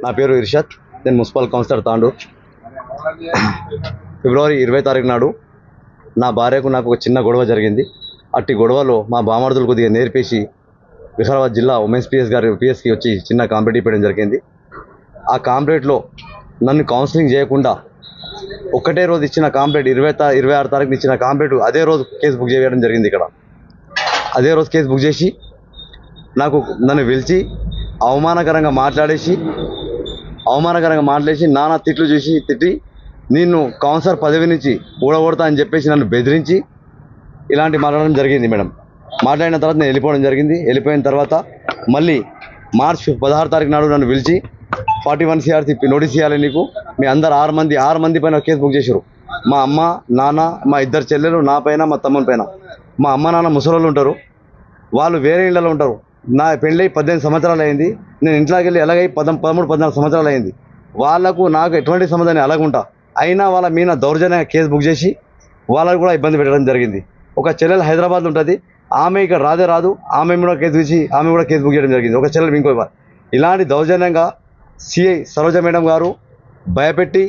నా పేరు ఇర్షద్. నేను మున్సిపల్ కౌన్సిలర్ తాండూర్. ఫిబ్రవరి 20 తారీఖు నాడు నా భార్యకు నాకు ఒక చిన్న గొడవ జరిగింది. అట్టి గొడవలో మా బామర్దులు కొద్దిగా నేర్పేసి వికారాబాద్ జిల్లా ఉమెన్స్ పిఎస్కి వచ్చి చిన్న కాంప్లైంట్ ఇవ్వడం జరిగింది. ఆ కాంప్లైంట్లో నన్ను కౌన్సిలింగ్ చేయకుండా ఒక్కటే రోజు ఇచ్చిన కాంప్లైంట్ 26 తారీఖున ఇచ్చిన కాంప్లైంట్ అదే రోజు కేసు బుక్ చేయడం జరిగింది. ఇక్కడ అదే రోజు కేసు బుక్ చేసి నన్ను పిలిచి అవమానకరంగా మాట్లాడేసి నానా తిట్లు చేసి తిట్టి నిన్ను కౌన్సిలర్ పదవి నుంచి ఊడగొడతా అని చెప్పేసి నన్ను బెదిరించి ఇలాంటి మాట్లాడడం జరిగింది మేడం. మాట్లాడిన తర్వాత నేను వెళ్ళిపోవడం జరిగింది. వెళ్ళిపోయిన తర్వాత మళ్ళీ మార్చి 16 తారీఖు నాడు నన్ను పిలిచి 41 CRC నోటీస్ ఇవ్వాలి నీకు, మీ అందరు 6 మంది పైన కేసు బుక్ చేశారు. మా అమ్మ నాన్న, మా 2 చెల్లెలు, నా పైన, మా తమ్ముని పైన. మా అమ్మ నాన్న ముసలోళ్ళు ఉంటారు, వాళ్ళు వేరే ఇళ్ళలో ఉంటారు. నా పెళ్ళి 18 సంవత్సరాలు అయింది. నేను ఇంట్లోకి వెళ్ళి ఎలాగై 13-14 సంవత్సరాలు అయింది. వాళ్ళకు నాకు ఎటువంటి సంబంధాన్ని అలాగుంటా, అయినా వాళ్ళ మీద దౌర్జన్యంగా కేసు బుక్ చేసి వాళ్ళకు కూడా ఇబ్బంది పెట్టడం జరిగింది. ఒక చెల్లెలు హైదరాబాద్ ఉంటుంది, ఆమె ఇక్కడ రాదు, ఆమె కూడా కేసు బుక్ చేయడం జరిగింది. ఒక చెల్లెలు ఇంకో ఇలాంటి దౌర్జన్యంగా సిఐ సరోజ మేడం గారు భయపెట్టి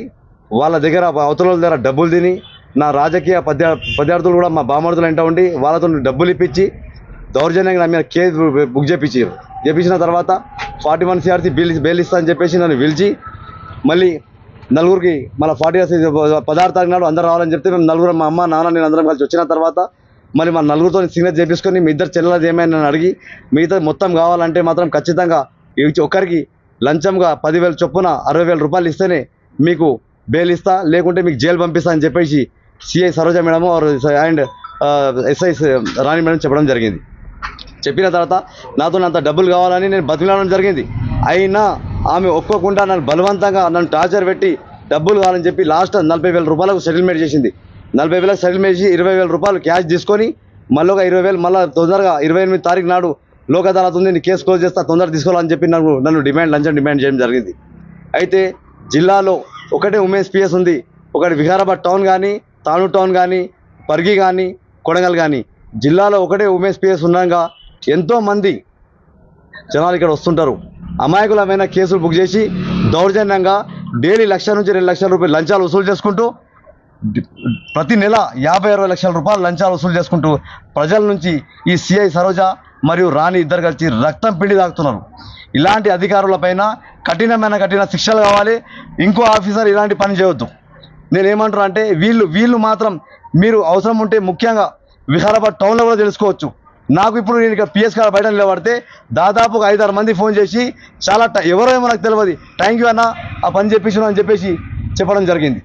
వాళ్ళ దగ్గర అవతల దగ్గర డబ్బులు తిని నా రాజకీయ ప్రత్యర్థులు కూడా మా బామర్దులు వెంట ఉండి వాళ్ళతో డబ్బులు ఇప్పించి దౌర్జన్యంగా నా మీద కేసు బుక్ చేపించిన తర్వాత 41 CRC బెయిల్ ఇస్తా అని చెప్పేసి నన్ను పిలిచి మళ్ళీ నలుగురికి 16 తారీఖు నాడు అందరూ రావాలని చెప్తే మేము నలుగురు, మా అమ్మ నాన్న నేను అందరం కలిసి వచ్చిన తర్వాత మరి మా నలుగురితో సిగ్నేచర్ చేపించుకొని మీ 2 చెల్లెలది ఏమైనా నన్ను అడిగి మిగతా మొత్తం కావాలంటే మాత్రం ఖచ్చితంగా ఒక్కరికి లంచంగా 10,000 చొప్పున 60,000 రూపాయలు ఇస్తేనే మీకు బెయిల్ ఇస్తా, లేకుంటే మీకు జైలు పంపిస్తా అని చెప్పేసి CI Saroja madam and SI Rani madam చెప్పడం జరిగింది. చెప్పిన తర్వాత నాతో అంత డబ్బులు కావాలని నేను బతిలాడడం జరిగింది. అయినా ఆమె ఒప్పుకోకుండా నన్ను బలవంతంగా నన్ను టార్చర్ పెట్టి డబ్బులు కావాలని చెప్పి లాస్ట్ 40,000 రూపాయలకు సెటిల్మెంట్ చేసింది. 40,000 సెటిల్మెంట్ చేసి 20,000 రూపాయలు క్యాష్ తీసుకొని మళ్ళీ ఒక 20,000 మళ్ళీ తొందరగా 28 తారీఖు నాడు లోక్ అదాలత్ ఉంది, కేసు క్లోజ్ చేస్తా, తొందరగా తీసుకోవాలని చెప్పి నన్ను లంచం డిమాండ్ చేయడం జరిగింది. అయితే జిల్లాలో ఒకటే ఉమెన్స్ పిఎస్ ఉంది. ఒకటి వికారాబాద్ టౌన్ కానీ, తాను టౌన్ కానీ, పరిగి కానీ, కొడంగల్ కానీ జిల్లాలో ఒకటే ఉమెన్స్ పిఎస్ ఉండగా ఎంతోమంది జనాలు ఇక్కడ వస్తుంటారు. అమాయకులమైన కేసులు బుక్ చేసి దౌర్జన్యంగా డైలీ 1,00,000 నుంచి 2 లక్షల రూపాయలు లంచాలు వసూలు చేసుకుంటూ ప్రతి నెల 50-60 లక్షల రూపాయలు లంచాలు వసూలు చేసుకుంటూ ప్రజల నుంచి ఈ సిఐ సరోజ మరియు రాణి ఇద్దరు కలిసి రక్తం పిండి తాగుతున్నారు. ఇలాంటి అధికారులపైన కఠిన శిక్షలు కావాలి. ఇంకో ఆఫీసర్ ఇలాంటి పని చేయవద్దు. నేనేమంటున్నా అంటే వీళ్ళు మాత్రం మీరు అవసరం ఉంటే ముఖ్యంగా వికారాబాద్ టౌన్లో కూడా తెలుసుకోవచ్చు. నాకు ఇప్పుడు నేను ఇక్కడ పిఎస్ కాడ బయట నిలబడితే దాదాపు 5-6 మంది ఫోన్ చేసి చాలా ఎవరో ఏమో నాకు తెలియదు, థ్యాంక్ యూ అన్న ఆ పని చెప్పించు అని చెప్పేసి చెప్పడం జరిగింది.